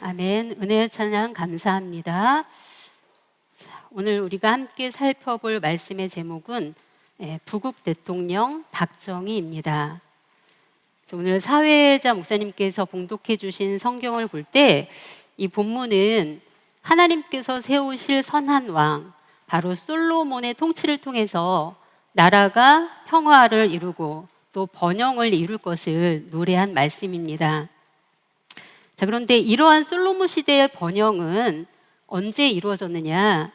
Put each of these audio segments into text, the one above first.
아멘. 은혜의 찬양 감사합니다. 오늘 우리가 함께 살펴볼 말씀의 제목은 부국 대통령 박정희입니다. 오늘 사회자 목사님께서 봉독해 주신 성경을 볼 때 이 본문은 하나님께서 세우실 선한 왕, 바로 솔로몬의 통치를 통해서 나라가 평화를 이루고 또 번영을 이룰 것을 노래한 말씀입니다. 자, 그런데 이러한 솔로몬 시대의 번영은 언제 이루어졌느냐?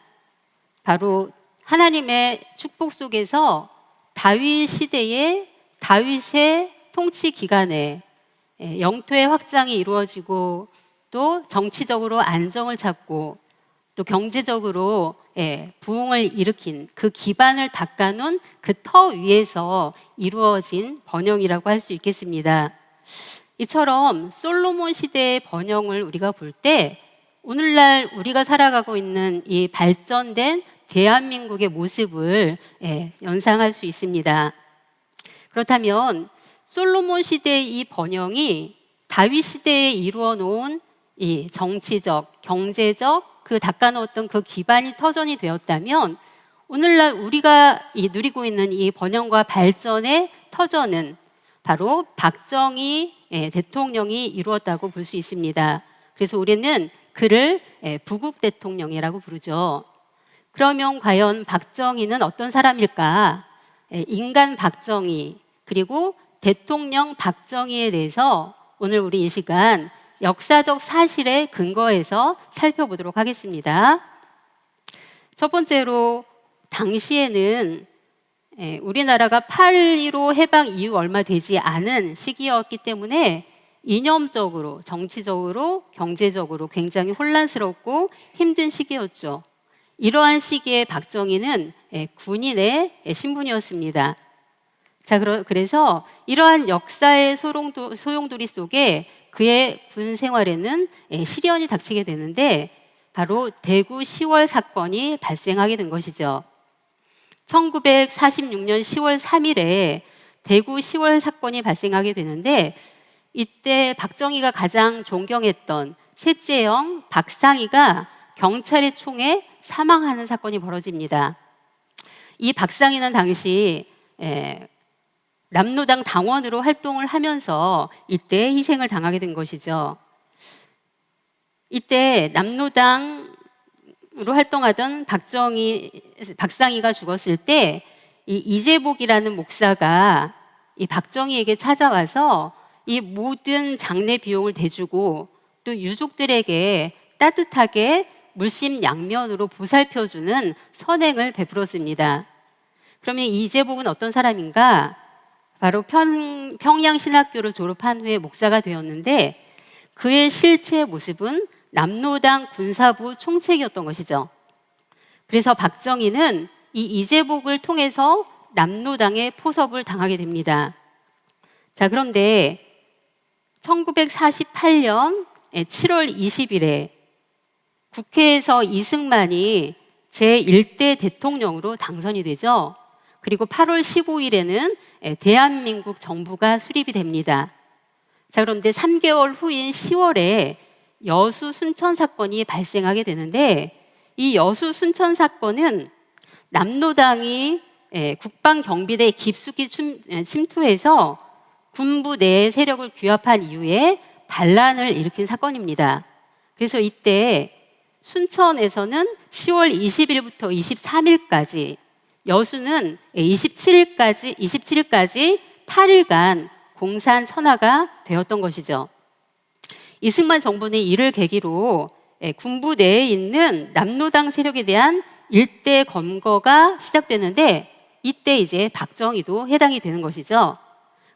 바로 하나님의 축복 속에서 다윗 시대의 다윗의 통치 기간에 영토의 확장이 이루어지고 또 정치적으로 안정을 찾고 또 경제적으로 부흥을 일으킨 그 기반을 닦아놓은 그 터 위에서 이루어진 번영이라고 할 수 있겠습니다. 이처럼 솔로몬 시대의 번영을 우리가 볼 때 오늘날 우리가 살아가고 있는 이 발전된 대한민국의 모습을 연상할 수 있습니다. 그렇다면 솔로몬 시대의 이 번영이 다윗 시대에 이루어 놓은 이 정치적, 경제적 그 닦아놓았던 그 기반이 터전이 되었다면 오늘날 우리가 누리고 있는 이 번영과 발전의 터전은 바로 박정희 대통령이 이루었다고 볼 수 있습니다. 그래서 우리는 그를 부국 대통령이라고 부르죠. 그러면 과연 박정희는 어떤 사람일까? 인간 박정희 그리고 대통령 박정희에 대해서 오늘 우리 이 시간 역사적 사실에 근거해서 살펴보도록 하겠습니다. 첫 번째로 당시에는 우리나라가 8.15 해방 이후 얼마 되지 않은 시기였기 때문에 이념적으로, 정치적으로, 경제적으로 굉장히 혼란스럽고 힘든 시기였죠. 이러한 시기에 박정희는 군인의 신분이었습니다. 자, 그래서 이러한 역사의 소용돌이 속에 그의 군 생활에는 시련이 닥치게 되는데 바로 대구 10월 사건이 발생하게 된 것이죠. 1946년 10월 3일에 대구 10월 사건이 발생하게 되는데 이때 박정희가 가장 존경했던 셋째 형 박상희가 경찰의 총에 사망하는 사건이 벌어집니다. 이 박상희는 당시 남로당 당원으로 활동을 하면서 이때 희생을 당하게 된 것이죠. 이때 남로당으로 활동하던 박상희가 죽었을 때 이 이재복이라는 목사가 이 박정희에게 찾아와서 이 모든 장례 비용을 대주고 또 유족들에게 따뜻하게 물심양면으로 보살펴주는 선행을 베풀었습니다. 그러면 이재복은 어떤 사람인가? 바로 평양신학교를 졸업한 후에 목사가 되었는데 그의 실제 모습은 남로당 군사부 총책이었던 것이죠. 그래서 박정희는 이 이재복을 통해서 남로당의 포섭을 당하게 됩니다. 자, 그런데 1948년 7월 20일에 국회에서 이승만이 제1대 대통령으로 당선이 되죠. 그리고 8월 15일에는 대한민국 정부가 수립이 됩니다. 자, 그런데 3개월 후인 10월에 여수 순천 사건이 발생하게 되는데 이 여수 순천 사건은 남로당이 국방경비대에 깊숙이 침투해서 군부 내 세력을 규합한 이후에 반란을 일으킨 사건입니다. 그래서 이때 순천에서는 10월 20일부터 23일까지 여수는 27일까지 8일간 공산 천하가 되었던 것이죠. 이승만 정부는 이를 계기로 군부 내에 있는 남로당 세력에 대한 일대 검거가 시작되는데 이때 이제 박정희도 해당이 되는 것이죠.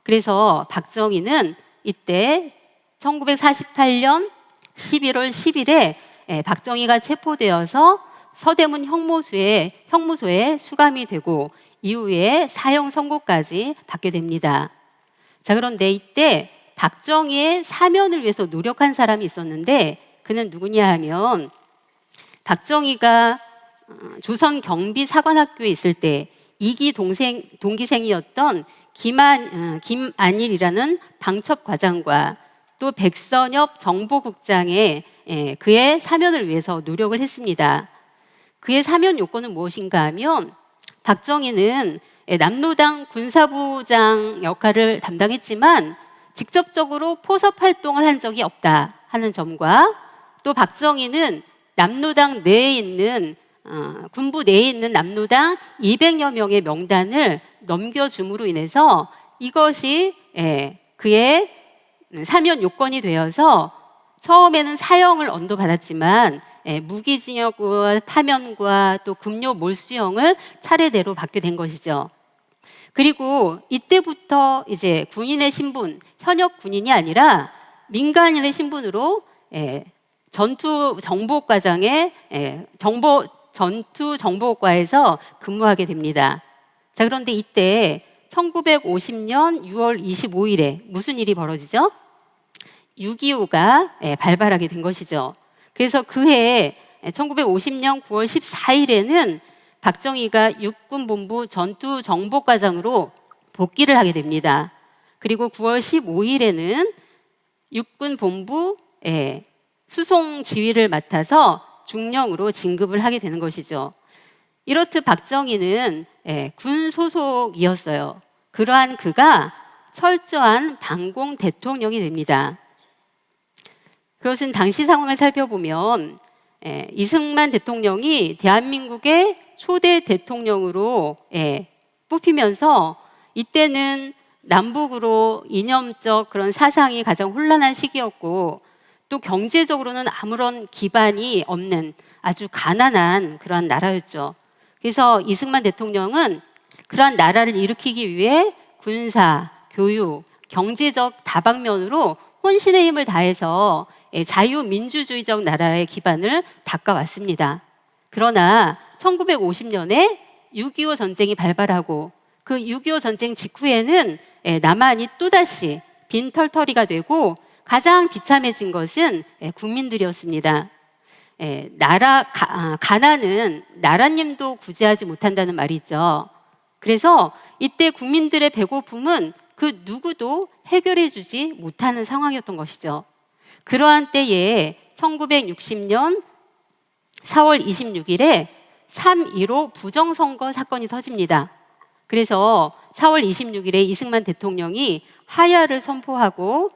그래서 박정희는 이때 1948년 11월 10일에 박정희가 체포되어서 서대문 형무소에 수감이 되고 이후에 사형 선고까지 받게 됩니다. 자, 그런데 이때 박정희의 사면을 위해서 노력한 사람이 있었는데 그는 누구냐 하면 박정희가 조선 경비사관학교에 있을 때 2기 동기생이었던 김안일이라는 방첩과장과 또 백선엽 정보국장의 그의 사면을 위해서 노력을 했습니다. 그의 사면 요건은 무엇인가 하면 박정희는 남로당 군사부장 역할을 담당했지만 직접적으로 포섭 활동을 한 적이 없다 하는 점과 또 박정희는 남로당 내에 있는 군부 내에 있는 남로당 200여 명의 명단을 넘겨줌으로 인해서 이것이 그의 사면 요건이 되어서 처음에는 사형을 언도받았지만 무기징역과 파면과 또 급료 몰수형을 차례대로 받게 된 것이죠. 그리고 이때부터 이제 군인의 신분, 현역 군인이 아니라 민간인의 신분으로 전투 정보과장의 전투 정보과에서 근무하게 됩니다. 자, 그런데 이때 1950년 6월 25일에 무슨 일이 벌어지죠? 6.25가 발발하게 된 것이죠. 그래서 그해 1950년 9월 14일에는 박정희가 육군본부 전투정보과장으로 복귀를 하게 됩니다. 그리고 9월 15일에는 육군본부 수송 지휘를 맡아서 중령으로 진급을 하게 되는 것이죠. 이렇듯 박정희는 군 소속이었어요. 그러한 그가 철저한 반공 대통령이 됩니다. 그것은 당시 상황을 살펴보면 이승만 대통령이 대한민국의 초대 대통령으로 뽑히면서 이때는 남북으로 이념적 그런 사상이 가장 혼란한 시기였고 또 경제적으로는 아무런 기반이 없는 아주 가난한 그러한 나라였죠. 그래서 이승만 대통령은 그러한 나라를 일으키기 위해 군사, 교육, 경제적 다방면으로 혼신의 힘을 다해서 자유민주주의적 나라의 기반을 닦아왔습니다. 그러나 1950년에 6.25 전쟁이 발발하고 그 6.25 전쟁 직후에는 남한이 또다시 빈털터리가 되고 가장 비참해진 것은 국민들이었습니다. 가난은 나라님도 구제하지 못한다는 말이 있죠. 그래서 이때 국민들의 배고픔은 그 누구도 해결해 주지 못하는 상황이었던 것이죠. 그러한 때에 1960년 4월 26일에 3.15 부정선거 사건이 터집니다. 그래서 4월 26일에 이승만 대통령이 하야를 선포하고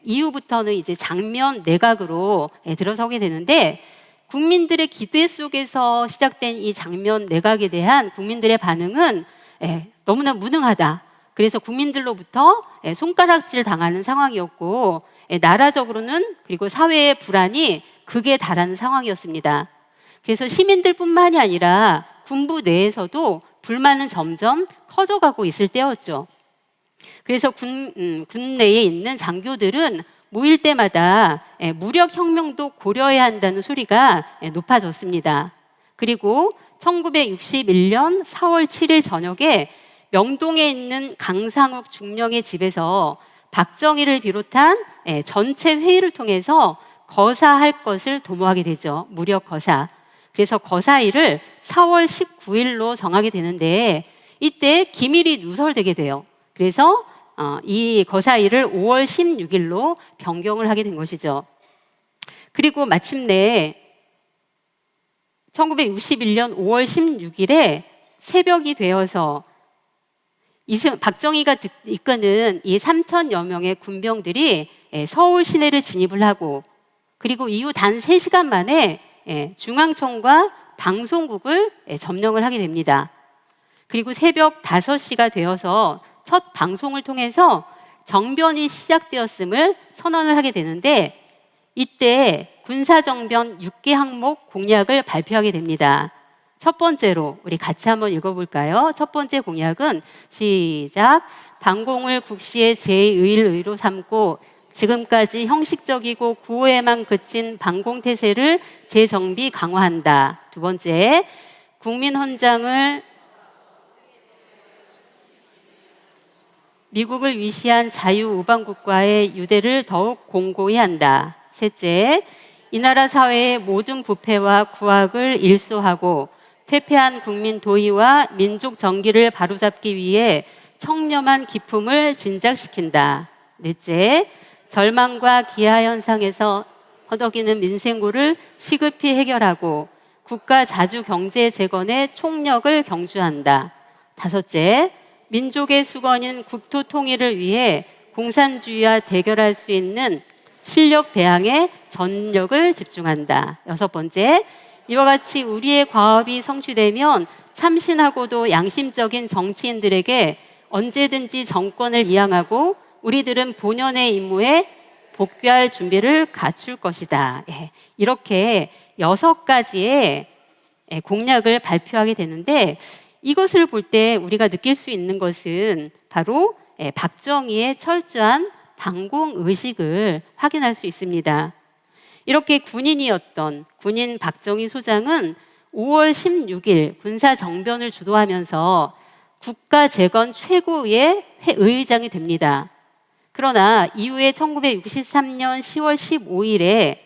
이후부터는 이제 장면 내각으로 들어서게 되는데 국민들의 기대 속에서 시작된 이 장면 내각에 대한 국민들의 반응은 너무나 무능하다. 그래서 국민들로부터 손가락질 당하는 상황이었고 나라적으로는 그리고 사회의 불안이 극에 달하는 상황이었습니다. 그래서 시민들뿐만이 아니라 군부 내에서도 불만은 점점 커져가고 있을 때였죠. 그래서 군 내에 있는 장교들은 모일 때마다 무력혁명도 고려해야 한다는 소리가 높아졌습니다. 그리고 1961년 4월 7일 저녁에 명동에 있는 강상욱 중령의 집에서 박정희를 비롯한 전체 회의를 통해서 거사할 것을 도모하게 되죠. 무력 거사. 그래서 거사일을 4월 19일로 정하게 되는데 이때 기밀이 누설되게 돼요. 그래서 이 거사일을 5월 16일로 변경을 하게 된 것이죠. 그리고 마침내 1961년 5월 16일에 새벽이 되어서 박정희가 이끄는 이 3,000여 명의 군병들이 서울 시내를 진입을 하고 그리고 이후 단 3시간 만에 중앙청과 방송국을 점령을 하게 됩니다. 그리고 새벽 5시가 되어서 첫 방송을 통해서 정변이 시작되었음을 선언을 하게 되는데 이때 군사정변 6개 항목 공약을 발표하게 됩니다. 첫 번째로 우리 같이 한번 읽어볼까요? 첫 번째 공약은 시작. 반공을 국시의 제1의로 삼고 지금까지 형식적이고 구호에만 그친 반공태세를 재정비 강화한다. 두 번째, 국민헌장을 미국을 위시한 자유우방국가의 유대를 더욱 공고히 한다. 셋째, 이 나라 사회의 모든 부패와 구악을 일소하고 퇴폐한 국민 도의와 민족 정기를 바로잡기 위해 청렴한 기품을 진작시킨다. 넷째, 절망과 기아 현상에서 허덕이는 민생고를 시급히 해결하고 국가 자주 경제 재건의 총력을 경주한다. 다섯째, 민족의 수건인 국토 통일을 위해 공산주의와 대결할 수 있는 실력 배양에 전력을 집중한다. 여섯 번째, 이와 같이 우리의 과업이 성취되면 참신하고도 양심적인 정치인들에게 언제든지 정권을 이양하고 우리들은 본연의 임무에 복귀할 준비를 갖출 것이다. 예, 이렇게 6가지의 공약을 발표하게 되는데, 이것을 볼 때 우리가 느낄 수 있는 것은 바로 박정희의 철저한 반공의식을 확인할 수 있습니다. 이렇게 군인이었던 군인 박정희 소장은 5월 16일 군사정변을 주도하면서 국가재건 최고의 의장이 됩니다. 그러나 이후에 1963년 10월 15일에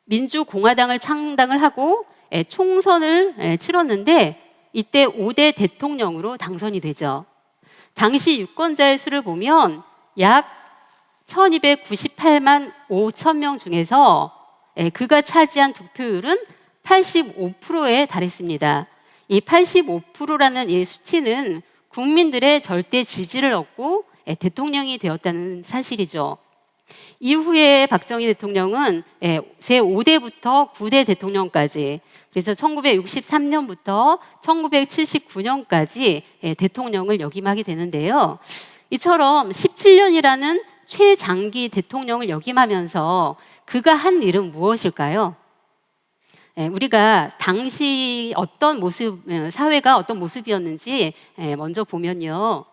민주공화당을 창당을 하고 총선을 치렀는데, 이때 5대 대통령으로 당선이 되죠. 당시 유권자의 수를 보면 약 1298만 5천 명 중에서 그가 차지한 득표율은 85%에 달했습니다. 이 85%라는 이 수치는 국민들의 절대 지지를 얻고 대통령이 되었다는 사실이죠. 이후에 박정희 대통령은 제5대부터 9대 대통령까지, 그래서 1963년부터 1979년까지 대통령을 역임하게 되는데요. 이처럼 17년이라는 최장기 대통령을 역임하면서 그가 한 일은 무엇일까요? 우리가 당시 어떤 모습, 사회가 어떤 모습이었는지 먼저 보면요.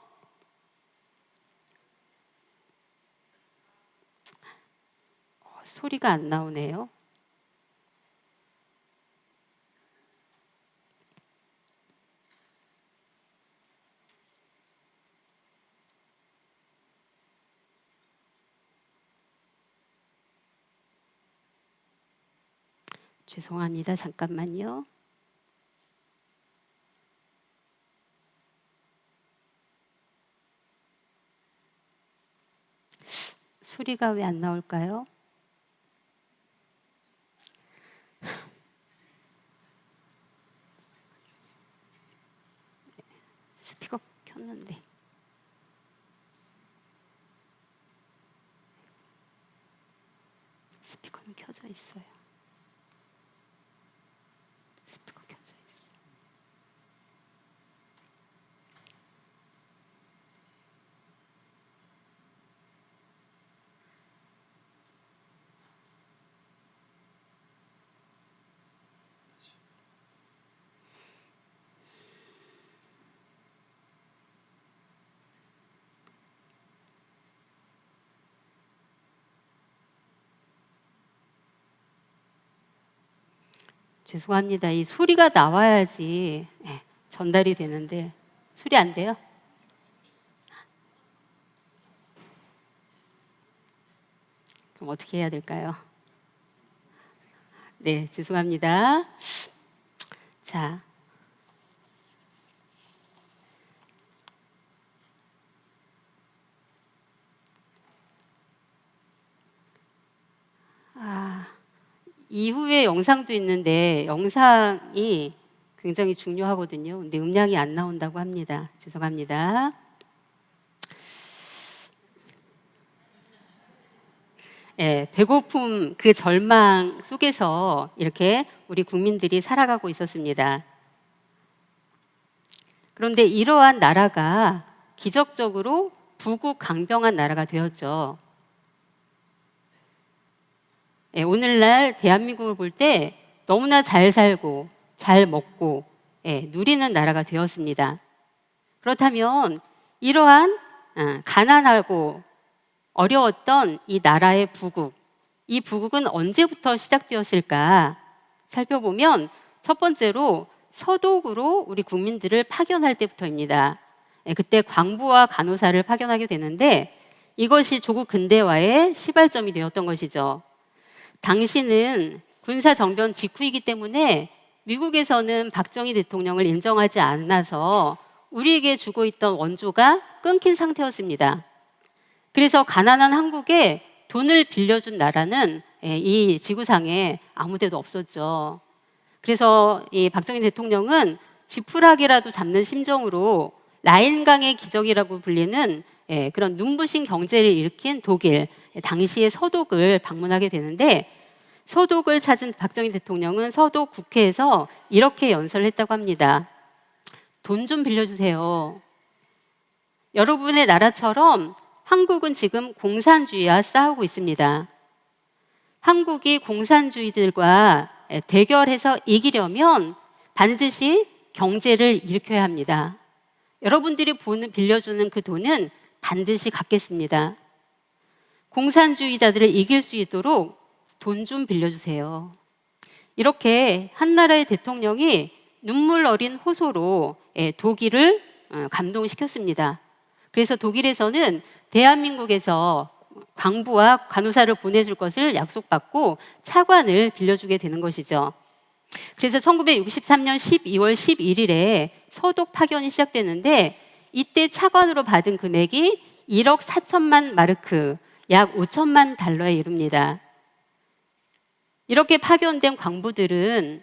소리가 안 나오네요. 죄송합니다. 잠깐만요. 소리가 왜 안 나올까요? 스피커 켰는데. 스피커는 켜져 있어요. 스피커 켜져 있어요. 죄송합니다. 이 소리가 나와야지 전달이 되는데 소리 안 돼요? 그럼 어떻게 해야 될까요? 네, 죄송합니다. 자, 이후에 영상도 있는데 영상이 굉장히 중요하거든요. 근데 음량이 안 나온다고 합니다. 죄송합니다. 배고픔 그 절망 속에서 이렇게 우리 국민들이 살아가고 있었습니다. 그런데 이러한 나라가 기적적으로 부국 강병한 나라가 되었죠. 오늘날 대한민국을 볼 때 너무나 잘 살고 잘 먹고 누리는 나라가 되었습니다. 그렇다면 이러한 가난하고 어려웠던 이 나라의 부국, 이 부국은 언제부터 시작되었을까 살펴보면 첫 번째로 서독으로 우리 국민들을 파견할 때부터입니다. 그때 광부와 간호사를 파견하게 되는데 이것이 조국 근대화의 시발점이 되었던 것이죠. 당시는 군사정변 직후이기 때문에 미국에서는 박정희 대통령을 인정하지 않아서 우리에게 주고 있던 원조가 끊긴 상태였습니다. 그래서 가난한 한국에 돈을 빌려준 나라는 이 지구상에 아무 데도 없었죠. 그래서 이 박정희 대통령은 지푸라기라도 잡는 심정으로 라인강의 기적이라고 불리는 그런 눈부신 경제를 일으킨 독일, 당시의 서독을 방문하게 되는데, 서독을 찾은 박정희 대통령은 서독 국회에서 이렇게 연설을 했다고 합니다. 돈 좀 빌려주세요. 여러분의 나라처럼 한국은 지금 공산주의와 싸우고 있습니다. 한국이 공산주의들과 대결해서 이기려면 반드시 경제를 일으켜야 합니다. 여러분들이 빌려주는 그 돈은 반드시 갚겠습니다. 공산주의자들을 이길 수 있도록 돈 좀 빌려주세요. 이렇게 한 나라의 대통령이 눈물 어린 호소로 독일을 감동시켰습니다. 그래서 독일에서는 대한민국에서 광부와 간호사를 보내줄 것을 약속받고 차관을 빌려주게 되는 것이죠. 그래서 1963년 12월 11일에 서독 파견이 시작되는데, 이때 차관으로 받은 금액이 1억 4천만 마르크, 약 5천만 달러에 이릅니다. 이렇게 파견된 광부들은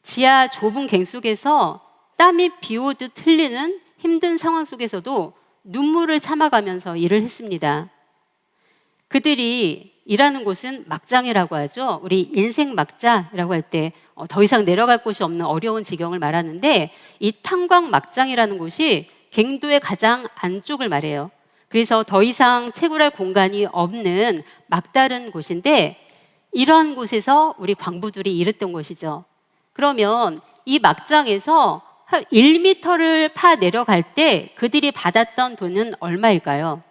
지하 좁은 갱 속에서 땀이 비 오듯 흘리는 힘든 상황 속에서도 눈물을 참아가면서 일을 했습니다. 그들이 일하는 곳은 막장이라고 하죠. 우리 인생 막자라고 할 때 더 이상 내려갈 곳이 없는 어려운 지경을 말하는데, 이 탄광 막장이라는 곳이 갱도의 가장 안쪽을 말해요. 그래서 더 이상 채굴할 공간이 없는 막다른 곳인데, 이러한 곳에서 우리 광부들이 일했던 것이죠. 그러면 이 막장에서 1m를 파 내려갈 때 그들이 받았던 돈은 얼마일까요?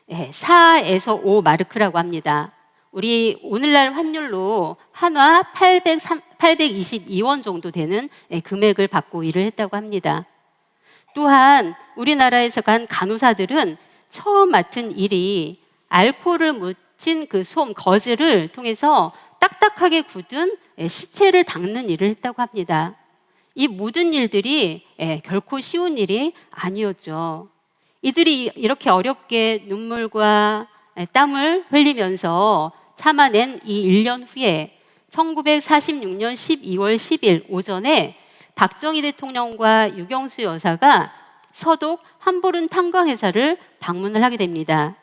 4에서 5 마르크라고 합니다. 우리 오늘날 환율로 한화 822원 정도 되는 금액을 받고 일을 했다고 합니다. 또한 우리나라에서 간 간호사들은 처음 맡은 일이 알코올을 묻힌 그 솜, 거즈를 통해서 딱딱하게 굳은 시체를 닦는 일을 했다고 합니다. 이 모든 일들이 결코 쉬운 일이 아니었죠. 이들이 이렇게 어렵게 눈물과 땀을 흘리면서 참아낸 이 1년 후에 1946년 12월 10일 오전에 박정희 대통령과 유경수 여사가 서독 함보른 탄광회사를 방문을 하게 됩니다.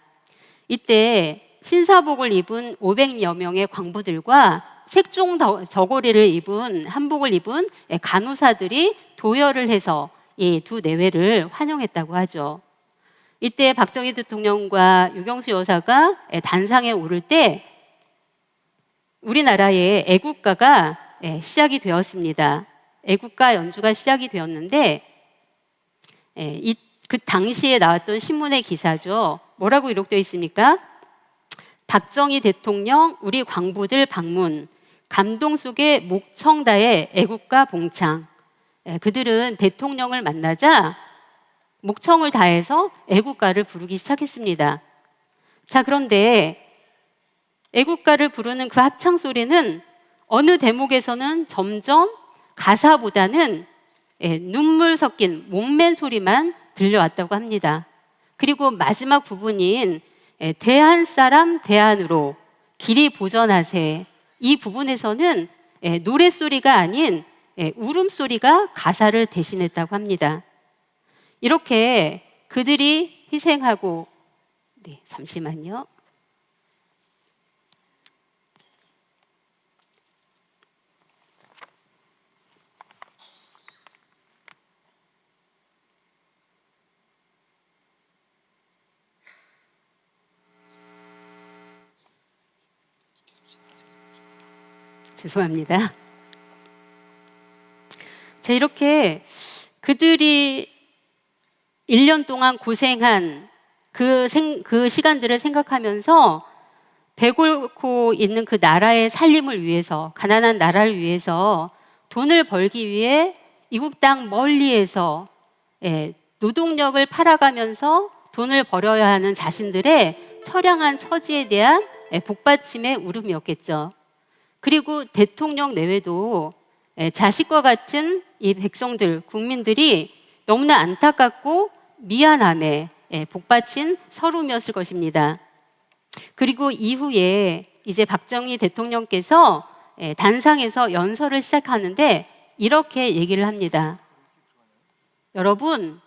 이때 신사복을 입은 500여 명의 광부들과 색종 저고리를 입은 한복을 입은 간호사들이 도열을 해서 이 두 내외를 환영했다고 하죠. 이때 박정희 대통령과 유경수 여사가 단상에 오를 때 우리나라의 애국가가 시작이 되었습니다. 애국가 연주가 시작이 되었는데, 그 당시에 나왔던 신문의 기사죠. 뭐라고 기록되어 있습니까? 박정희 대통령 우리 광부들 방문, 감동 속에 목청다의 애국가 봉창. 그들은 대통령을 만나자 목청을 다해서 애국가를 부르기 시작했습니다. 자, 그런데 애국가를 부르는 그 합창 소리는 어느 대목에서는 점점 가사보다는 눈물 섞인 목맨 소리만 들려왔다고 합니다. 그리고 마지막 부분인 대한 사람 대안으로 길이 보전하세, 이 부분에서는 노랫소리가 아닌 울음소리가 가사를 대신했다고 합니다. 이렇게 그들이 희생하고, 잠시만요. 죄송합니다. 자, 이렇게 그들이 1년 동안 고생한 그 시간들을 생각하면서 배고프고 있는 그 나라의 살림을 위해서, 가난한 나라를 위해서 돈을 벌기 위해 이국 땅 멀리에서 노동력을 팔아가면서 돈을 벌어야 하는 자신들의 처량한 처지에 대한 복받침의 울음이었겠죠. 그리고 대통령 내외도 자식과 같은 이 백성들, 국민들이 너무나 안타깝고 미안함에 복받친 서름이었을 것입니다. 그리고 이후에 이제 박정희 대통령께서 단상에서 연설을 시작하는데 이렇게 얘기를 합니다. 여러분,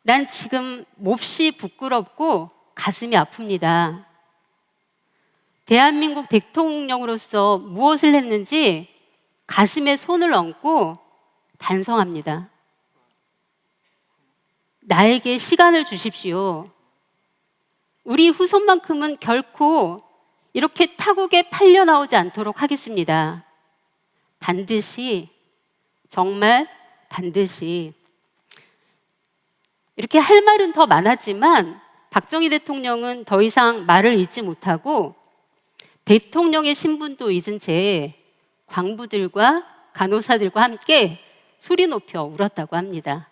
난 지금 몹시 부끄럽고 가슴이 아픕니다. 대한민국 대통령으로서 무엇을 했는지 가슴에 손을 얹고 반성합니다. 나에게 시간을 주십시오. 우리 후손만큼은 결코 이렇게 타국에 팔려 나오지 않도록 하겠습니다. 반드시, 정말 반드시. 이렇게 할 말은 더 많았지만 박정희 대통령은 더 이상 말을 잇지 못하고 대통령의 신분도 잊은 채 광부들과 간호사들과 함께 소리 높여 울었다고 합니다.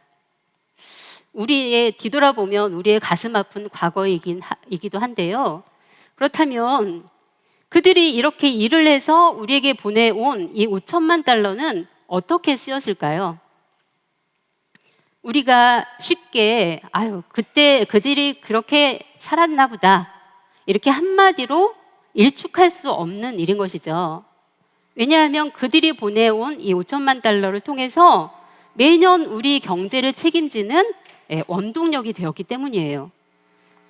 우리의 뒤돌아보면 우리의 가슴 아픈 과거이기도 한데요. 그렇다면 그들이 이렇게 일을 해서 우리에게 보내온 이 5천만 달러는 어떻게 쓰였을까요? 우리가 쉽게 그때 그들이 그렇게 살았나 보다 이렇게 한마디로 일축할 수 없는 일인 것이죠. 왜냐하면 그들이 보내온 이 5천만 달러를 통해서 매년 우리 경제를 책임지는 원동력이 되었기 때문이에요.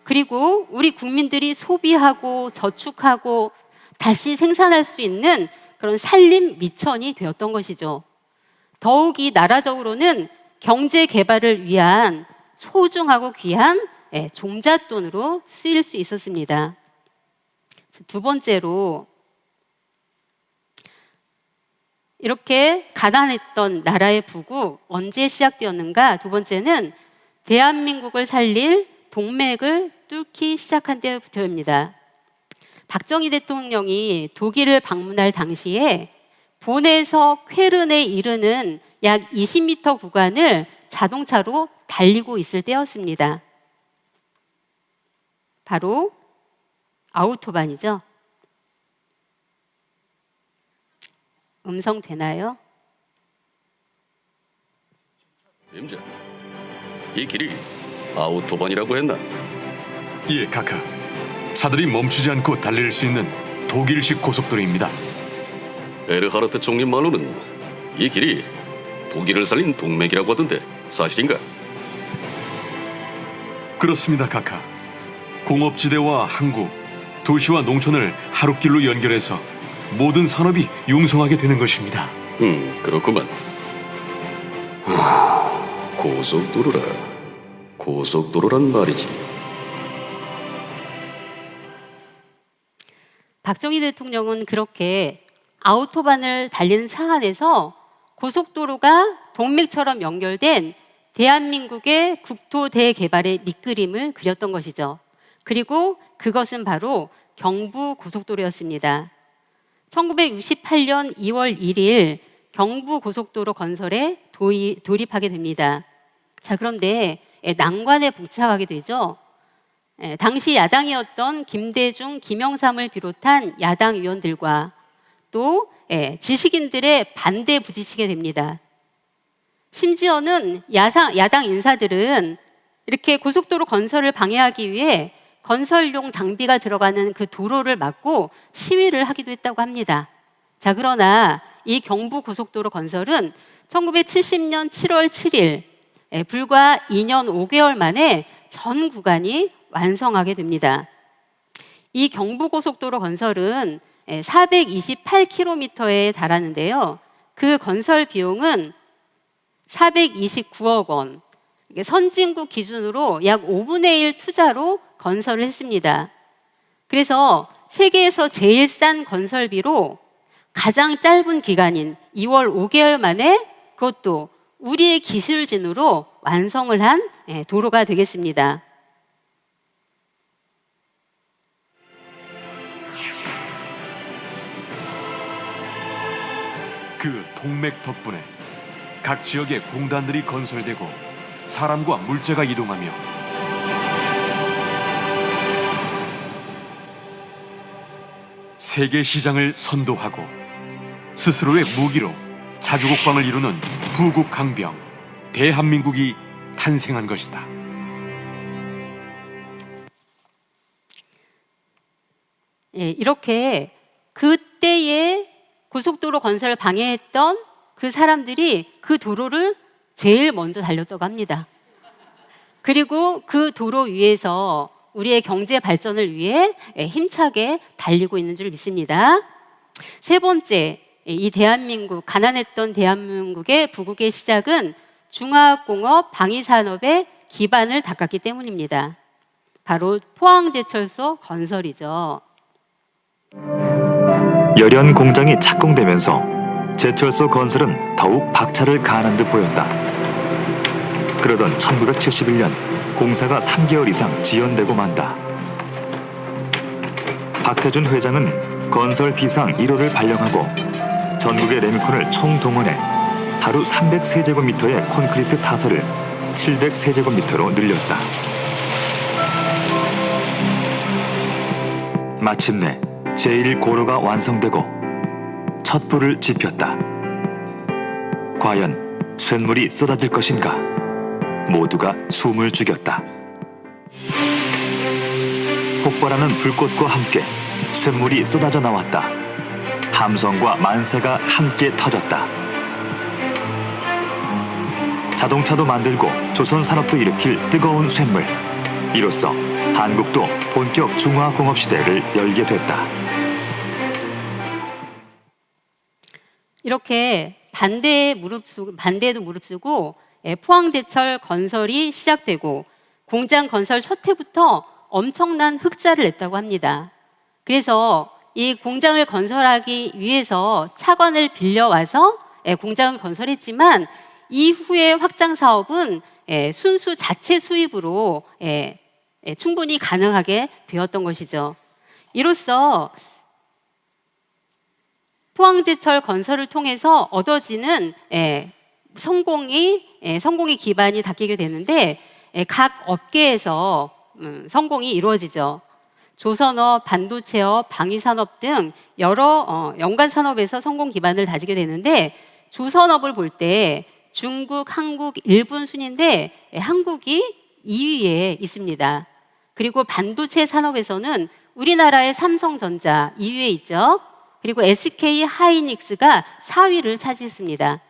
그리고 우리 국민들이 소비하고 저축하고 다시 생산할 수 있는 그런 살림 미천이 되었던 것이죠. 더욱이 나라적으로는 경제 개발을 위한 소중하고 귀한 종잣돈으로 쓰일 수 있었습니다. 두 번째로, 이렇게 가난했던 나라의 부국 언제 시작되었는가? 두 번째는 대한민국을 살릴 동맥을 뚫기 시작한 때부터입니다. 박정희 대통령이 독일을 방문할 당시에 본에서 쾰른에 이르는 약 20m 구간을 자동차로 달리고 있을 때였습니다. 바로 아우토반이죠. 음성 되나요? 임자, 이 길이 아우토반이라고 했나? 예, 카카. 차들이 멈추지 않고 달릴 수 있는 독일식 고속도로입니다. 에르하르트 총리 말로는 이 길이 독일을 살린 동맥이라고 하던데 사실인가? 그렇습니다, 카카. 공업지대와 항구, 도시와 농촌을 하루길로 연결해서 모든 산업이 융성하게 되는 것입니다. 그렇구만. 고속도로란 말이지. 박정희 대통령은 그렇게 아우토반을 달리는 차 안에서 고속도로가 동맥처럼 연결된 대한민국의 국토 대개발의 밑그림을 그렸던 것이죠. 그리고 그것은 바로 경부 고속도로였습니다. 1968년 2월 1일 경부 고속도로 건설에 돌입하게 됩니다. 자, 그런데 난관에 봉착하게 되죠. 당시 야당이었던 김대중, 김영삼을 비롯한 야당 의원들과 또 지식인들의 반대에 부딪히게 됩니다. 심지어는 야당 인사들은 이렇게 고속도로 건설을 방해하기 위해 건설용 장비가 들어가는 그 도로를 막고 시위를 하기도 했다고 합니다. 자, 그러나 이 경부 고속도로 건설은 1970년 7월 7일 불과 2년 5개월 만에 전 구간이 완성하게 됩니다. 이 경부 고속도로 건설은 428km에 달하는데요. 그 건설 비용은 429억 원, 선진국 기준으로 약 5분의 1 투자로 건설을 했습니다. 그래서 세계에서 제일 싼 건설비로 가장 짧은 기간인 2월 5개월 만에 그것도 우리의 기술진으로 완성을 한 도로가 되겠습니다. 그 동맥 덕분에 각 지역에 공단들이 건설되고 사람과 물자가 이동하며 세계 시장을 선도하고 스스로의 무기로 자주국방을 이루는 부국 강병 대한민국이 탄생한 것이다. 예, 이렇게 그때의 고속도로 건설을 방해했던 그 사람들이 그 도로를 제일 먼저 달렸다고 합니다. 그리고 그 도로 위에서 우리의 경제 발전을 위해 힘차게 달리고 있는 줄 믿습니다. 세 번째, 이 대한민국, 가난했던 대한민국의 부국의 시작은 중화공업 방위산업의 기반을 닦았기 때문입니다. 바로 포항제철소 건설이죠. 열연 공장이 착공되면서 제철소 건설은 더욱 박차를 가하는 듯 보였다. 그러던 1971년 공사가 3개월 이상 지연되고 만다. 박태준 회장은 건설 비상 1호를 발령하고 전국의 레미콘을 총동원해 하루 300세제곱미터의 콘크리트 타설을 700세제곱미터로 늘렸다. 마침내 제1고로가 완성되고 첫 불을 지폈다. 과연 쇳물이 쏟아질 것인가? 모두가 숨을 죽였다. 폭발하는 불꽃과 함께 쇳물이 쏟아져 나왔다. 함성과 만세가 함께 터졌다. 자동차도 만들고 조선산업도 일으킬 뜨거운 쇳물. 이로써 한국도 본격 중화공업 시대를 열게 됐다. 이렇게 반대에도 무릅쓰고 포항제철 건설이 시작되고 공장 건설 첫 해부터 엄청난 흑자를 냈다고 합니다. 그래서 이 공장을 건설하기 위해서 차관을 빌려와서 공장을 건설했지만 이후의 확장 사업은 순수 자체 수입으로 충분히 가능하게 되었던 것이죠. 이로써 포항제철 건설을 통해서 얻어지는 성공의 기반이 닦이게 되는데 각 업계에서 성공이 이루어지죠. 조선업, 반도체업, 방위산업 등 여러 연관 산업에서 성공 기반을 다지게 되는데 조선업을 볼 때 중국, 한국, 일본 순인데 한국이 2위에 있습니다. 그리고 반도체 산업에서는 우리나라의 삼성전자 2위에 있죠. 그리고 SK 하이닉스가 4위를 차지했습니다.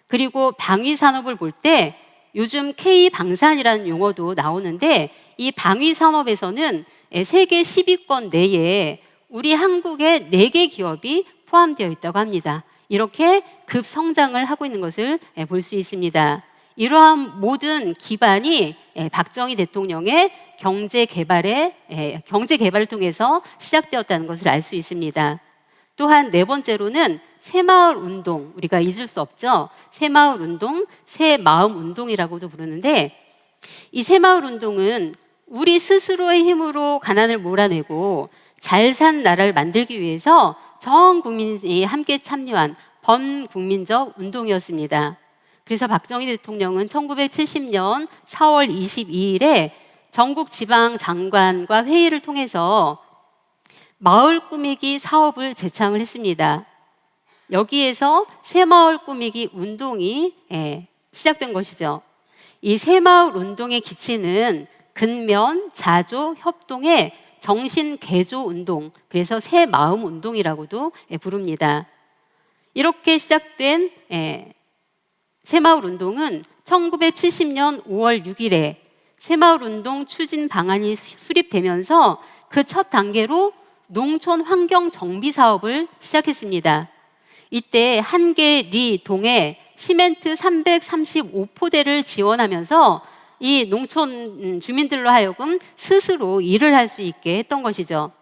그리고 방위 산업을 볼 때 요즘 K방산이라는 용어도 나오는데 이 방위 산업에서는 세계 10위권 내에 우리 한국의 4개 기업이 포함되어 있다고 합니다. 이렇게 급성장을 하고 있는 것을 볼 수 있습니다. 이러한 모든 기반이 박정희 대통령의 경제 개발을 통해서 시작되었다는 것을 알 수 있습니다. 또한 네 번째로는 새마을 운동, 우리가 잊을 수 없죠. 새마을 운동, 새마음 운동이라고도 부르는데 이 새마을 운동은 우리 스스로의 힘으로 가난을 몰아내고 잘 산 나라를 만들기 위해서 전 국민이 함께 참여한 범국민적 운동이었습니다. 그래서 박정희 대통령은 1970년 4월 22일에 전국 지방 장관과 회의를 통해서 마을 꾸미기 사업을 제창을 했습니다. 여기에서 새마을 꾸미기 운동이 시작된 것이죠. 이 새마을 운동의 기치는 근면, 자조, 협동의 정신 개조 운동, 그래서 새마음 운동이라고도 부릅니다. 이렇게 시작된 새마을 운동은 1970년 5월 6일에 새마을 운동 추진 방안이 수립되면서 그 첫 단계로 농촌 환경 정비 사업을 시작했습니다. 이때 한계리 동에 시멘트 335포대를 지원하면서 이 농촌 주민들로 하여금 스스로 일을 할 수 있게 했던 것이죠.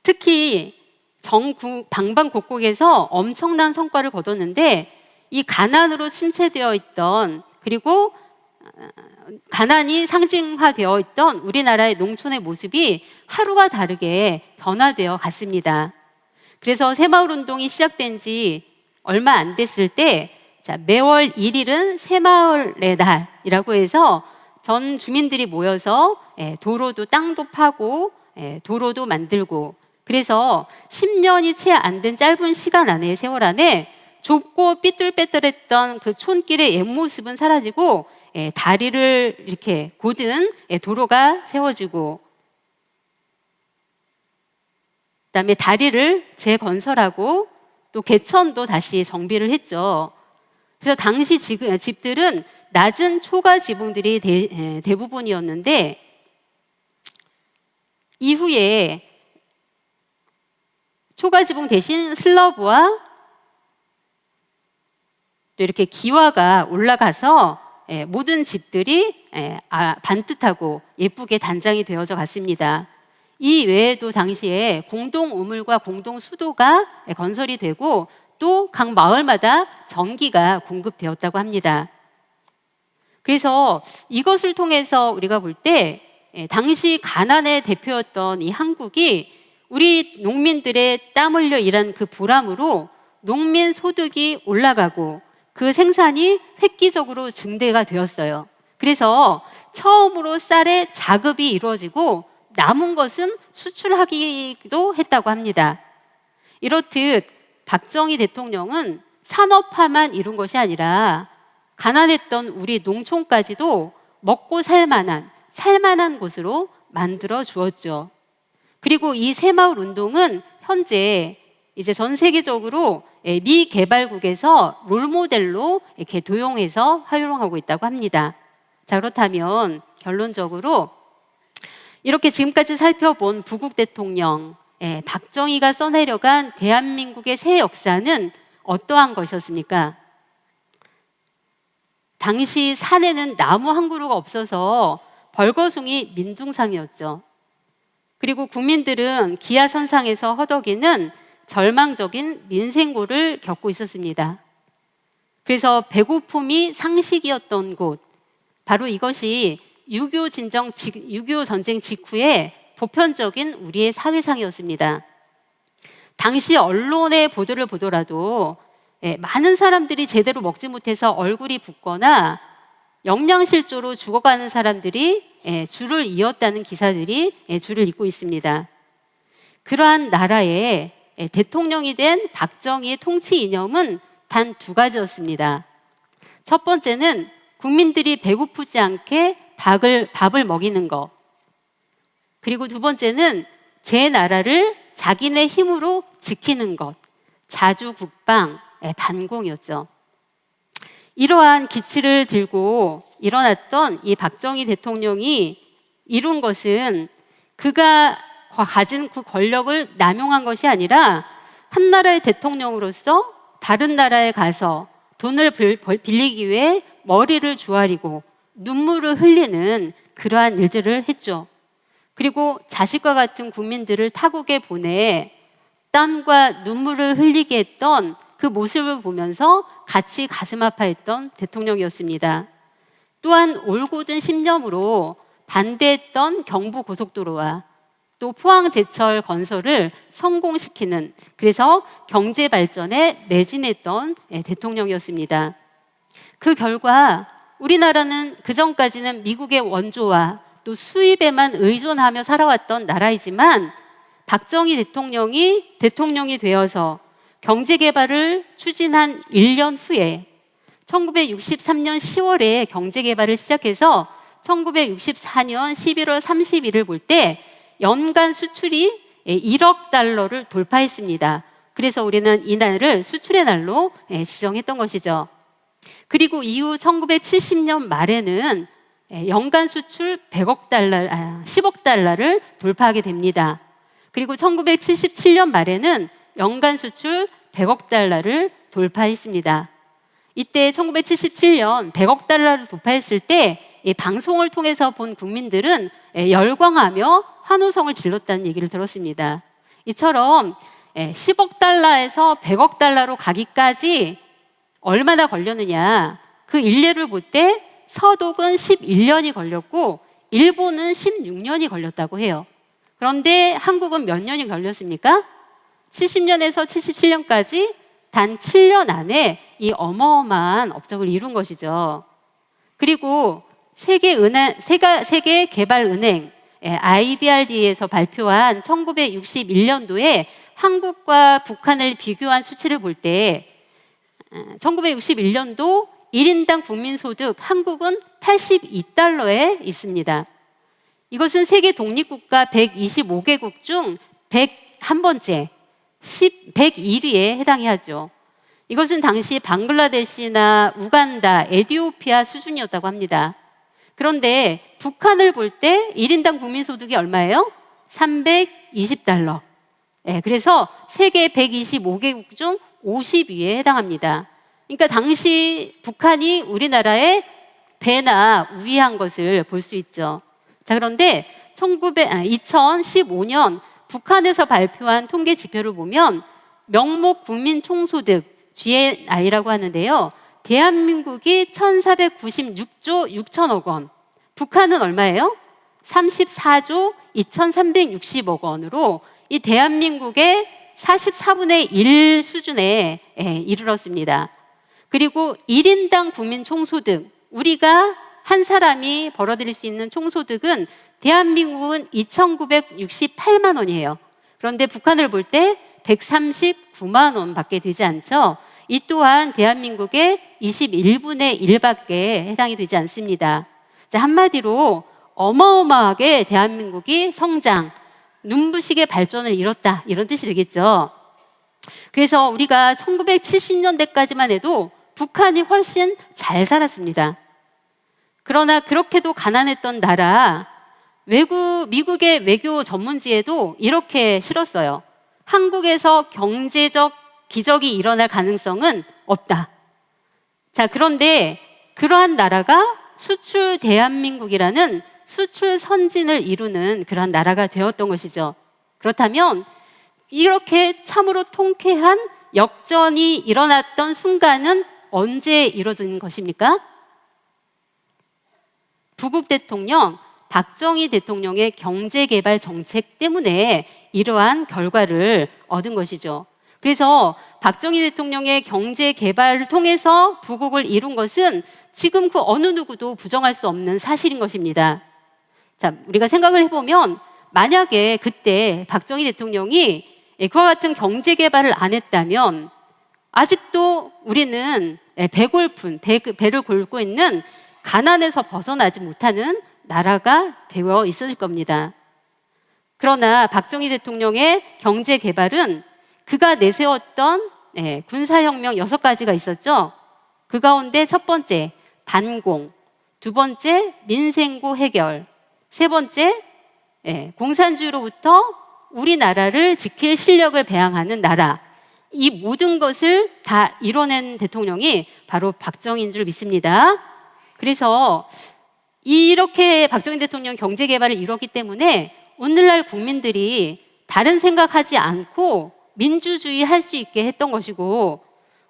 특히 전국 방방곡곡에서 엄청난 성과를 거뒀는데 이 가난으로 침체되어 있던 그리고 가난이 상징화되어 있던 우리나라의 농촌의 모습이 하루가 다르게 변화되어 갔습니다. 그래서 새마을 운동이 시작된 지 얼마 안 됐을 때 매월 1일은 새마을의 날이라고 해서 전 주민들이 모여서 도로도 땅도 파고 도로도 만들고 그래서 10년이 채 안 된 짧은 시간 안에 세월 안에 좁고 삐뚤빼뚤했던 그 촌길의 옛 모습은 사라지고 다리를 이렇게 고든 도로가 세워지고 그다음에 다리를 재건설하고 또 개천도 다시 정비를 했죠. 그래서 당시 집들은 낮은 초가 지붕들이 대부분이었는데 이후에 초가 지붕 대신 슬러브와 또 이렇게 기와가 올라가서 모든 집들이 반듯하고 예쁘게 단장이 되어져 갔습니다. 이 외에도 당시에 공동 우물과 공동 수도가 건설이 되고 또 각 마을마다 전기가 공급되었다고 합니다. 그래서 이것을 통해서 우리가 볼 때 당시 가난의 대표였던 이 한국이 우리 농민들의 땀 흘려 일한 그 보람으로 농민 소득이 올라가고 그 생산이 획기적으로 증대가 되었어요. 그래서 처음으로 쌀의 자급이 이루어지고 남은 것은 수출하기도 했다고 합니다. 이렇듯 박정희 대통령은 산업화만 이룬 것이 아니라 가난했던 우리 농촌까지도 먹고 살만한 곳으로 만들어 주었죠. 그리고 이 새마을 운동은 현재 이제 전 세계적으로 미개발국에서 롤모델로 이렇게 도용해서 활용하고 있다고 합니다. 자, 그렇다면 결론적으로 이렇게 지금까지 살펴본 부국 대통령 박정희가 써내려간 대한민국의 새 역사는 어떠한 것이었습니까? 당시 산에는 나무 한 그루가 없어서 벌거숭이 민둥상이었죠. 그리고 국민들은 기하선상에서 허덕이는 절망적인 민생고를 겪고 있었습니다. 그래서 배고픔이 상식이었던 곳, 바로 이것이 6.25 전쟁 직후에 보편적인 우리의 사회상이었습니다. 당시 언론의 보도를 보더라도 많은 사람들이 제대로 먹지 못해서 얼굴이 붓거나 영양실조로 죽어가는 사람들이 줄을 이었다는 기사들이 줄을 잇고 있습니다. 그러한 나라의 대통령이 된 박정희의 통치 이념은 단 두 가지였습니다. 첫 번째는 국민들이 배고프지 않게 밥을 먹이는 것. 그리고 두 번째는 제 나라를 자기네 힘으로 지키는 것. 자주국방, 반공이었죠. 이러한 기치를 들고 일어났던 이 박정희 대통령이 이룬 것은 그가 가진 그 권력을 남용한 것이 아니라 한 나라의 대통령으로서 다른 나라에 가서 돈을 빌리기 위해 머리를 조아리고 눈물을 흘리는 그러한 일들을 했죠. 그리고 자식과 같은 국민들을 타국에 보내 땀과 눈물을 흘리게 했던 그 모습을 보면서 같이 가슴 아파했던 대통령이었습니다. 또한 올곧은 신념으로 반대했던 경부고속도로와 또 포항제철 건설을 성공시키는, 그래서 경제 발전에 매진했던 대통령이었습니다. 그 결과 우리나라는 그전까지는 미국의 원조와 또 수입에만 의존하며 살아왔던 나라이지만 박정희 대통령이 되어서 경제개발을 추진한 1년 후에 1963년 10월에 경제개발을 시작해서 1964년 11월 30일을 볼 때 연간 수출이 1억 달러를 돌파했습니다. 그래서 우리는 이날을 수출의 날로 지정했던 것이죠. 그리고 이후 1970년 말에는 연간 수출 10억 달러를 돌파하게 됩니다. 그리고 1977년 말에는 연간 수출 100억 달러를 돌파했습니다. 이때 1977년 100억 달러를 돌파했을 때 이 방송을 통해서 본 국민들은 열광하며 환호성을 질렀다는 얘기를 들었습니다. 이처럼 10억 달러에서 100억 달러로 가기까지 얼마나 걸렸느냐, 그 일례를 볼 때 서독은 11년이 걸렸고 일본은 16년이 걸렸다고 해요. 그런데 한국은 몇 년이 걸렸습니까? 70년에서 77년까지 단 7년 안에 이 어마어마한 업적을 이룬 것이죠. 그리고 세계개발은행 IBRD에서 발표한 1961년도에 한국과 북한을 비교한 수치를 볼 때 1961년도 1인당 국민소득 한국은 82달러에 있습니다. 이것은 세계 독립국가 125개국 중 101번째, 101위에 해당이 하죠. 이것은 당시 방글라데시나 우간다, 에티오피아 수준이었다고 합니다. 그런데 북한을 볼 때 1인당 국민소득이 얼마예요? 320달러. 그래서 세계 125개국 중 50위에 해당합니다. 그러니까 당시 북한이 우리나라의 배나 우위한 것을 볼 수 있죠. 자, 그런데 2015년 북한에서 발표한 통계 지표를 보면 명목 국민 총소득 GNI라고 하는데요. 대한민국이 1,496조 6천억 원, 북한은 얼마예요? 34조 2,360억 원으로 이 대한민국의 44분의 1 수준에 이르렀습니다. 그리고 1인당 국민 총소득, 우리가 한 사람이 벌어들일 수 있는 총소득은 대한민국은 2,968만 원이에요. 그런데 북한을 볼 때 139만 원밖에 되지 않죠. 이 또한 대한민국의 21분의 1밖에 해당이 되지 않습니다. 자, 한마디로 어마어마하게 대한민국이 성장, 눈부시게 발전을 이뤘다, 이런 뜻이 되겠죠. 그래서 우리가 1970년대까지만 해도 북한이 훨씬 잘 살았습니다. 그러나 그렇게도 가난했던 나라, 미국의 외교 전문지에도 이렇게 실었어요. 한국에서 경제적 기적이 일어날 가능성은 없다. 자, 그런데 그러한 나라가 수출 대한민국이라는 수출 선진을 이루는 그러한 나라가 되었던 것이죠. 그렇다면 이렇게 참으로 통쾌한 역전이 일어났던 순간은 언제 이루어진 것입니까? 부국 대통령 박정희 대통령의 경제개발 정책 때문에 이러한 결과를 얻은 것이죠. 그래서 박정희 대통령의 경제개발을 통해서 부국을 이룬 것은 지금 그 어느 누구도 부정할 수 없는 사실인 것입니다. 자, 우리가 생각을 해보면 만약에 그때 박정희 대통령이 그와 같은 경제개발을 안 했다면 아직도 우리는 배를 골고 있는 가난에서 벗어나지 못하는 나라가 되어 있었을 겁니다. 그러나 박정희 대통령의 경제 개발은 그가 내세웠던 군사혁명 6가지가 있었죠. 그 가운데 첫 번째, 반공. 두 번째, 민생고 해결. 세 번째, 공산주의로부터 우리나라를 지킬 실력을 배양하는 나라. 이 모든 것을 다 이뤄낸 대통령이 바로 박정희인 줄 믿습니다. 그래서 이렇게 박정희 대통령 경제 개발을 이뤘기 때문에 오늘날 국민들이 다른 생각하지 않고 민주주의 할 수 있게 했던 것이고,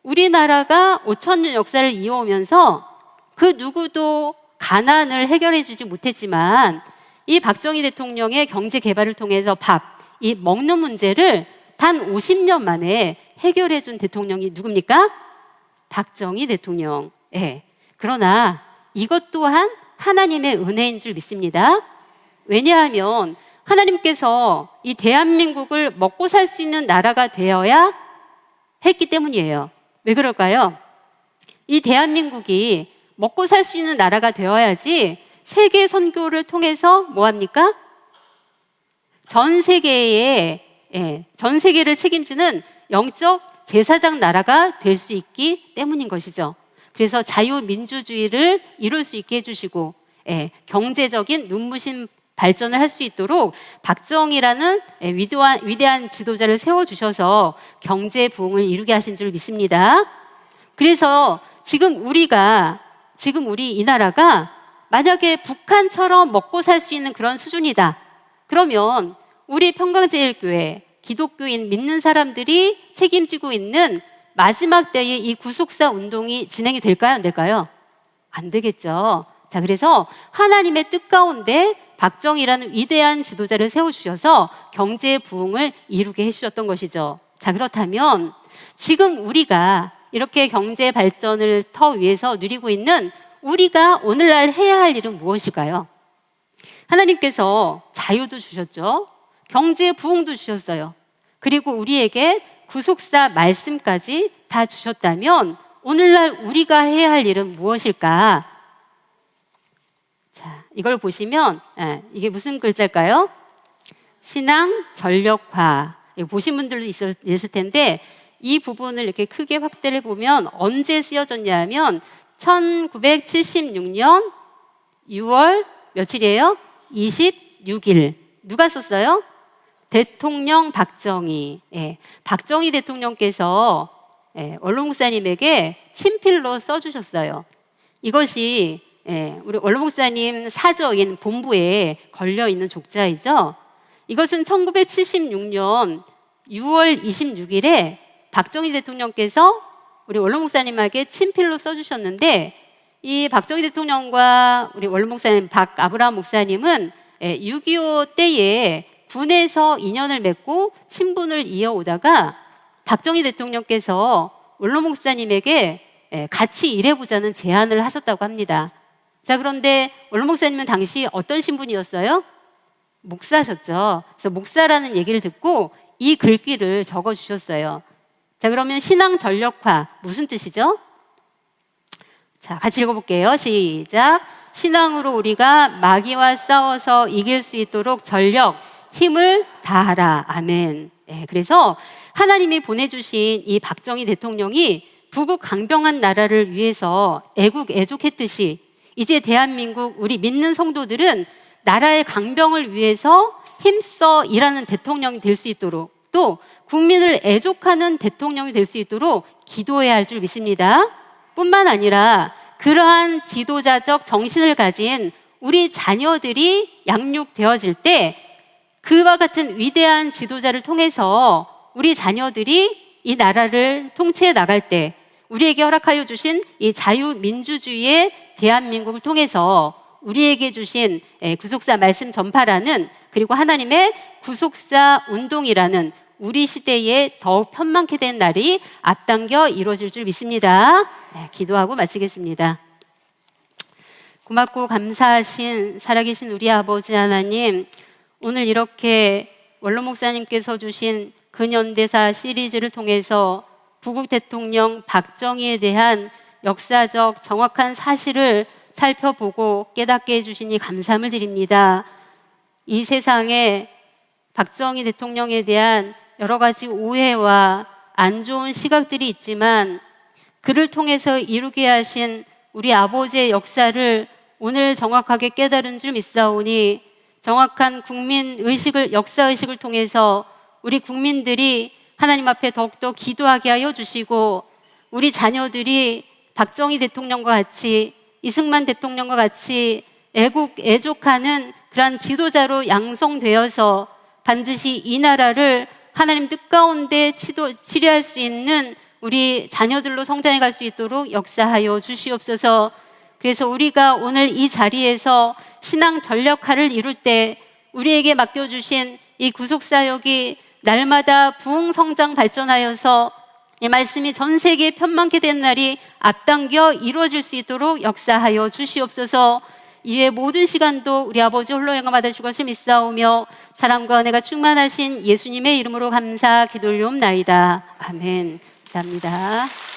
우리나라가 5,000년 역사를 이어오면서 그 누구도 가난을 해결해 주지 못했지만 이 박정희 대통령의 경제 개발을 통해서 이 먹는 문제를 단 50년 만에 해결해 준 대통령이 누굽니까? 박정희 대통령. 그러나 이것 또한 하나님의 은혜인 줄 믿습니다. 왜냐하면 하나님께서 이 대한민국을 먹고 살 수 있는 나라가 되어야 했기 때문이에요. 왜 그럴까요? 이 대한민국이 먹고 살 수 있는 나라가 되어야지 세계 선교를 통해서 뭐합니까? 전 세계를 책임지는 영적 제사장 나라가 될 수 있기 때문인 것이죠. 그래서 자유민주주의를 이룰 수 있게 해주시고 경제적인 눈부신 발전을 할 수 있도록 박정희라는 위대한 지도자를 세워주셔서 경제 부흥을 이루게 하신 줄 믿습니다. 그래서 지금 우리 이 나라가 만약에 북한처럼 먹고 살 수 있는 그런 수준이다. 그러면 우리 평강제일교회 기독교인 믿는 사람들이 책임지고 있는 마지막 때의 이 구속사 운동이 진행이 될까요? 안 될까요? 안 되겠죠. 자, 그래서 하나님의 뜻 가운데 박정희라는 위대한 지도자를 세워주셔서 경제 부흥을 이루게 해주셨던 것이죠. 자, 그렇다면 지금 우리가 이렇게 경제 발전을 터 위에서 누리고 있는 우리가 오늘날 해야 할 일은 무엇일까요? 하나님께서 자유도 주셨죠. 경제 부흥도 주셨어요. 그리고 우리에게 구속사 말씀까지 다 주셨다면 오늘날 우리가 해야 할 일은 무엇일까? 자, 이걸 보시면 이게 무슨 글자일까요? 신앙 전력화. 이거 보신 분들도 있을 텐데 이 부분을 이렇게 크게 확대를 보면 언제 쓰여졌냐 하면 1976년 6월 며칠이에요? 26일. 누가 썼어요? 대통령 박정희. 예, 박정희 대통령께서 원로 목사님에게 친필로 써주셨어요. 이것이 우리 원로 목사님 사저인 본부에 걸려있는 족자이죠. 이것은 1976년 6월 26일에 박정희 대통령께서 우리 원로 목사님에게 친필로 써주셨는데 이 박정희 대통령과 우리 원로 목사님 박아브라함 목사님은 6.25 때에 군에서 인연을 맺고 친분을 이어오다가 박정희 대통령께서 원로 목사님에게 같이 일해보자는 제안을 하셨다고 합니다. 자, 그런데 원로 목사님은 당시 어떤 신분이었어요? 목사셨죠. 그래서 목사라는 얘기를 듣고 이 글귀를 적어주셨어요. 자, 그러면 신앙 전력화 무슨 뜻이죠? 자, 같이 읽어볼게요. 시작. 신앙으로 우리가 마귀와 싸워서 이길 수 있도록 전력, 힘을 다하라. 아멘. 그래서 하나님이 보내주신 이 박정희 대통령이 부국 강병한 나라를 위해서 애국애족했듯이 이제 대한민국 우리 믿는 성도들은 나라의 강병을 위해서 힘써 일하는 대통령이 될 수 있도록 또 국민을 애족하는 대통령이 될 수 있도록 기도해야 할 줄 믿습니다. 뿐만 아니라 그러한 지도자적 정신을 가진 우리 자녀들이 양육되어질 때 그와 같은 위대한 지도자를 통해서 우리 자녀들이 이 나라를 통치해 나갈 때 우리에게 허락하여 주신 이 자유민주주의의 대한민국을 통해서 우리에게 주신 구속사 말씀 전파라는 그리고 하나님의 구속사 운동이라는 우리 시대에 더욱 편만케 된 날이 앞당겨 이루어질 줄 믿습니다. 기도하고 마치겠습니다. 고맙고 감사하신 살아계신 우리 아버지 하나님, 오늘 이렇게 원로 목사님께서 주신 근현대사 시리즈를 통해서 부국 대통령 박정희에 대한 역사적 정확한 사실을 살펴보고 깨닫게 해주시니 감사함을 드립니다. 이 세상에 박정희 대통령에 대한 여러 가지 오해와 안 좋은 시각들이 있지만 그를 통해서 이루게 하신 우리 아버지의 역사를 오늘 정확하게 깨달은 줄 믿사오니 정확한 국민의식을, 역사의식을 통해서 우리 국민들이 하나님 앞에 더욱더 기도하게 하여 주시고 우리 자녀들이 박정희 대통령과 같이 이승만 대통령과 같이 애국애족하는 그러한 지도자로 양성되어서 반드시 이 나라를 하나님 뜻 가운데 치리할 수 있는 우리 자녀들로 성장해 갈 수 있도록 역사하여 주시옵소서. 그래서 우리가 오늘 이 자리에서 신앙 전력화를 이룰 때 우리에게 맡겨주신 이 구속사역이 날마다 부흥성장 발전하여서 이 말씀이 전 세계에 편만케 된 날이 앞당겨 이루어질 수 있도록 역사하여 주시옵소서. 이외 모든 시간도 우리 아버지 홀로 영광 받으실 것을 믿사오며 사랑과 은혜가 충만하신 예수님의 이름으로 감사 기도 올리옵나이다. 아멘. 감사합니다.